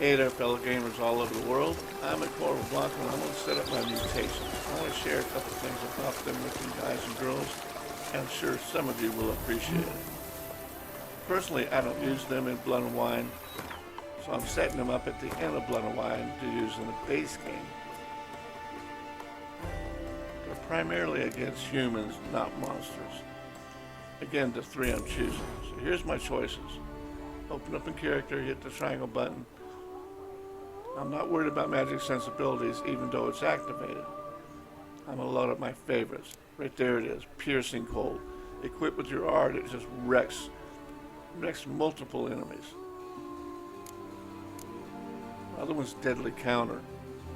Hey there, fellow gamers all over the world. I'm at Corvo Blanco and I'm going to set up my mutations. I want to share a couple things about them with you guys and girls, and I'm sure some of you will appreciate it. Personally, I don't use them in Blood and Wine, so I'm setting them up at the end of Blood and Wine to use in the base game. They're primarily against humans, not monsters. Again, the three I'm choosing. So here's my choices. Open up in character, hit the triangle button. I'm not worried about magic sensibilities, even though it's activated. I'm gonna load up my favorites. Right there it is, Piercing Cold. Equipped with your art, it just wrecks multiple enemies. The other one's Deadly Counter.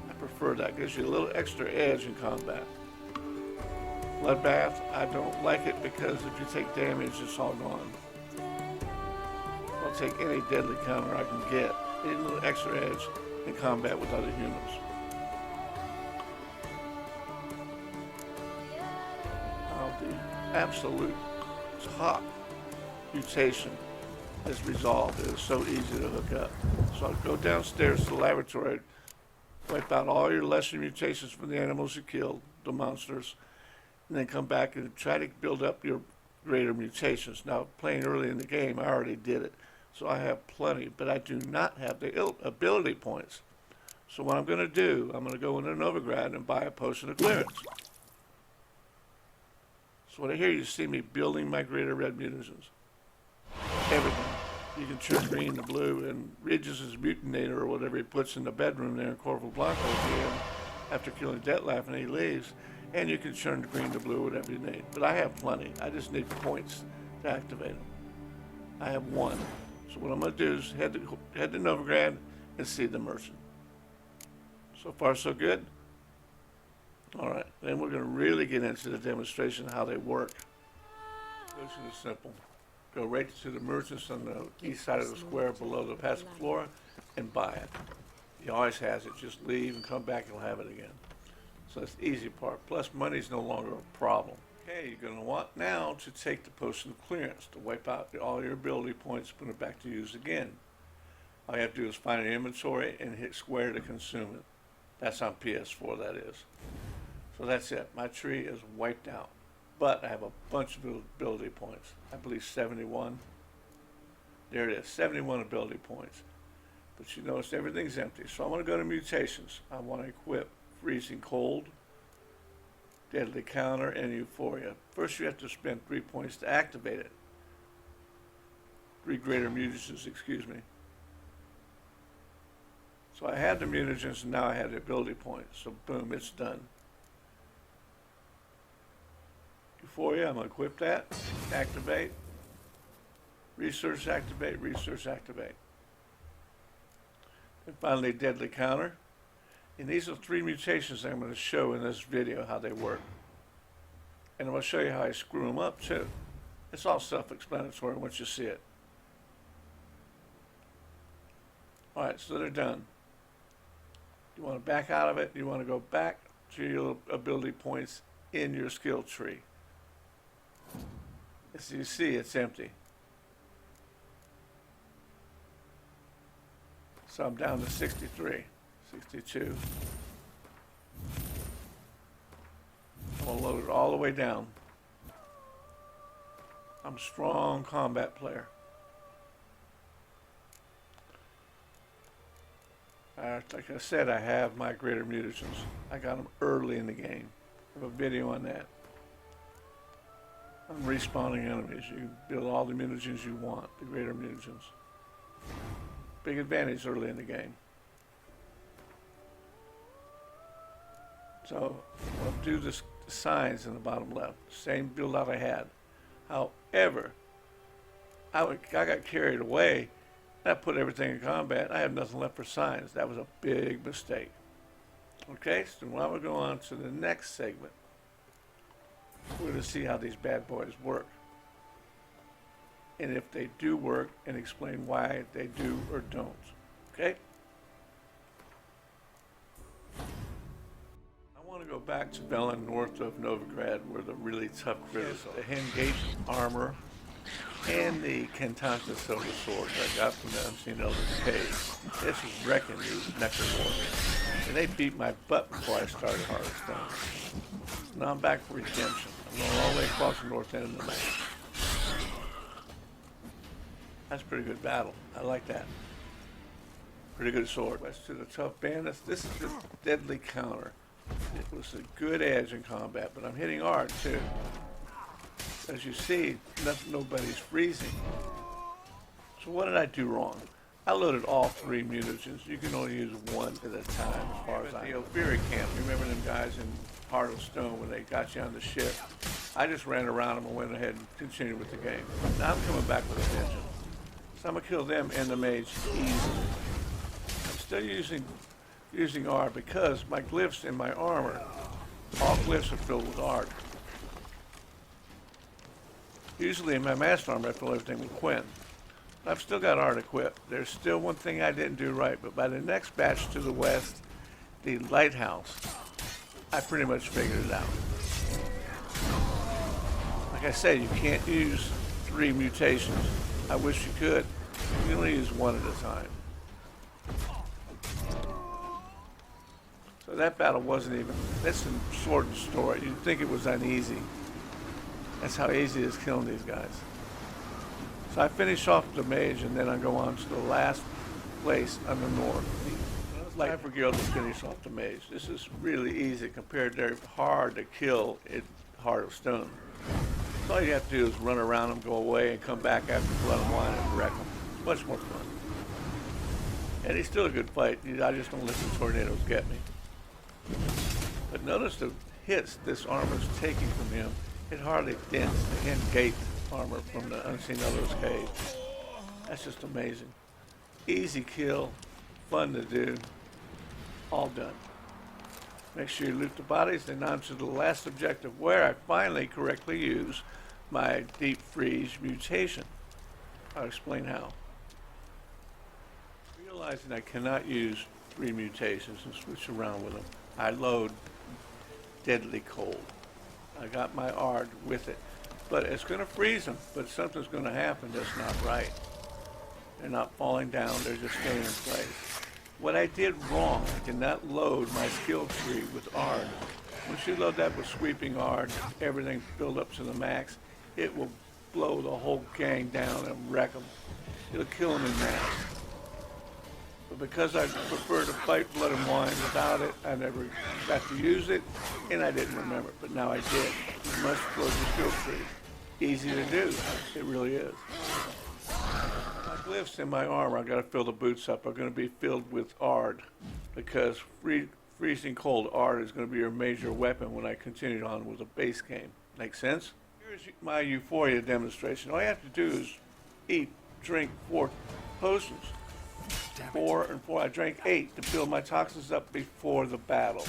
I prefer that, gives you a little extra edge in combat. Bloodbath, I don't like it because if you take damage, it's all gone. I'll take any Deadly Counter I can get. Need a little extra edge in combat with other humans. The absolute top mutation is resolved. It is so easy to hook up. So I'll go downstairs to the laboratory, wipe out all your lesser mutations from the animals you killed, the monsters, and then come back and try to build up your greater mutations. Now, playing early in the game, I already did it. So I have plenty, but I do not have the ability points. So what I'm going to do, I'm going to go into Novigrad and buy a potion of clearance. So when I hear you see me building my greater red mutagens, everything. You can turn green to blue, and Regis' mutinator or whatever he puts in the bedroom there in Corvo Blanco again, after killing Dettlaff and he leaves, and you can turn green to blue, whatever you need. But I have plenty. I just need points to activate them. I have one. So what I'm going to do is head to Novigrad and see the merchant. So far, so good? All right, then we're going to really get into the demonstration of how they work. This is simple. Go right to the merchants on the east side of the square below the passage floor and buy it. He always has it. Just leave and come back and he'll have it again. So that's the easy part. Plus, money's no longer a problem. Okay, you're going to want now to take the potion of clearance to wipe out all your ability points, put it back to use again. All you have to do is find an inventory and hit square to consume it. That's on PS4, that is. So that's it. My tree is wiped out. But I have a bunch of ability points. I believe 71. There it is, 71 ability points. But you notice everything's empty. So I'm going to go to Mutations. I want to equip Freezing Cold, Deadly Counter, and Euphoria. First you have to spend 3 points to activate it. 3 greater mutagens, excuse me. So I had the mutagens and now I have the ability points. So boom, it's done. Euphoria, I'm going to equip that, activate, research activate, research activate. And finally Deadly Counter. And these are 3 mutations I'm going to show in this video how they work. And I'm going to show you how I screw them up too. It's all self-explanatory once you see it. Alright, so they're done. You want to back out of it, you want to go back to your ability points in your skill tree. As you see, it's empty. So I'm down to 63. 62. I'm going to load it all the way down. I'm a strong combat player. Like I said, I have my greater mutagens. I got them early in the game. I have a video on that. I'm respawning enemies. You can build all the mutagens you want, the greater mutagens. Big advantage early in the game. So I'll do the signs in the bottom left. Same build out I had. However, I got carried away. I put everything in combat. I have nothing left for signs. That was a big mistake. Okay, so now we'll go on to the next segment. We're going to see how these bad boys work. And if they do work, and explain why they do or don't. Okay? I want to go back to Velen north of Novigrad where the really tough critters are. The Hen Gaidth Armor and the Cantata Silver Sword that I got from the Unseen Elders cave. This was wrecking these Nectar Warriors. And they beat my butt before I started Hearthstone. Now I'm back for Redemption. I'm going all the way across the north end of the map. That's a pretty good battle. I like that. Pretty good sword. West to the tough bandits. This is the deadly counter. It was a good edge in combat, but I'm hitting hard too. As you see, nobody's freezing. So what did I do wrong? I loaded all 3 mutagens. You can only use one at a time as far as I know. The Ophiri camp, you remember them guys in Heart of Stone when they got you on the ship? I just ran around them and went ahead and continued with the game. Now I'm coming back with a vengeance. So I'm gonna kill them and the mage easily. I'm still using Ard because my glyphs in my armor, all glyphs are filled with Ard. Usually in my master armor I fill everything with Quen. I've still got Ard equipped. There's still one thing I didn't do right, but by the next batch to the west, the lighthouse, I pretty much figured it out. Like I said, you can't use 3 mutations. I wish you could. You can only use one at a time. So that battle wasn't even, that's a sword and story. You'd think it was uneasy. That's how easy it is killing these guys. So I finish off the mage and then I go on to the last place on the north. Like for Guild to finish off the mage. This is really easy compared to hard to kill in Heart of Stone. So all you have to do is run around them, go away, and come back after Blood and Wine and wreck them. Much more fun. And it's still a good fight. I just don't let the tornadoes get me. But notice the hits this armor's taking from him. It hardly dents the Hen Gaidth Armor from the Unseen Elders cave. That's just amazing. Easy kill, fun to do, all done. Make sure you loot the bodies, then on to the last objective where I finally correctly use my deep freeze mutation. I'll explain how. Realizing I cannot use 3 mutations and switch around with them, I load Deadly Cold. I got my Ard with it. But it's going to freeze them, but something's going to happen that's not right. They're not falling down, they're just staying in place. What I did wrong, I did not load my skill tree with Ard. Once you load that with sweeping Ard, everything filled up to the max, it will blow the whole gang down and wreck them. It'll kill them in mass. But because I prefer to fight Blood and Wine without it, I never got to use it, and I didn't remember it, but now I did. You must load your skill tree. Easy to do, it really is. My glyphs in my armor, I gotta fill the boots up, are gonna be filled with Ard, because freezing cold Ard is gonna be your major weapon when I continue on with the base game. Make sense? Here's my Euphoria demonstration. All you have to do is eat, drink 4 potions. 4 and 4. I drank 8 to build my toxins up before the battle.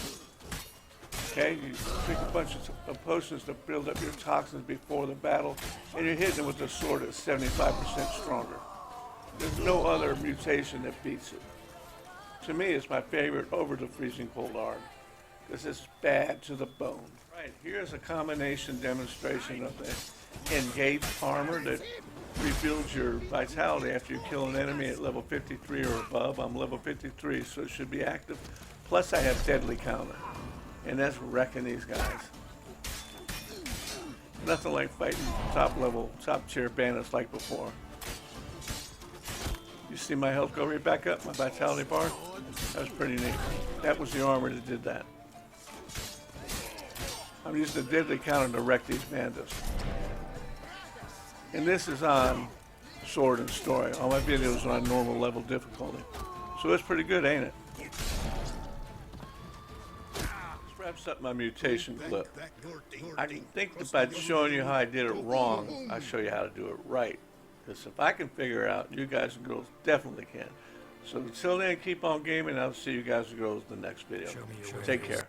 Okay, you drink a bunch of potions to build up your toxins before the battle, and you're hitting it with a sword that's 75% stronger. There's no other mutation that beats it. To me, it's my favorite over the freezing cold Ard, because it's bad to the bone. Right, here's a combination demonstration of the Hen Gaidth Armor that rebuilds your vitality after you kill an enemy at level 53 or above. I'm level 53, so it should be active. Plus I have Deadly Counter, and that's wrecking these guys. Nothing like fighting top level, top tier bandits like before. You see my health go right back up, my vitality bar? That was pretty neat. That was the armor that did that. I'm using the Deadly Counter to wreck these bandits. And this is on Sword and Story. All my videos are on normal level difficulty. So it's pretty good, ain't it? This wraps up my mutation clip. I think that by showing you how I did it wrong, I show you how to do it right. Because if I can figure it out, you guys and girls definitely can. So until then, keep on gaming. I'll see you guys and girls in the next video. Take care.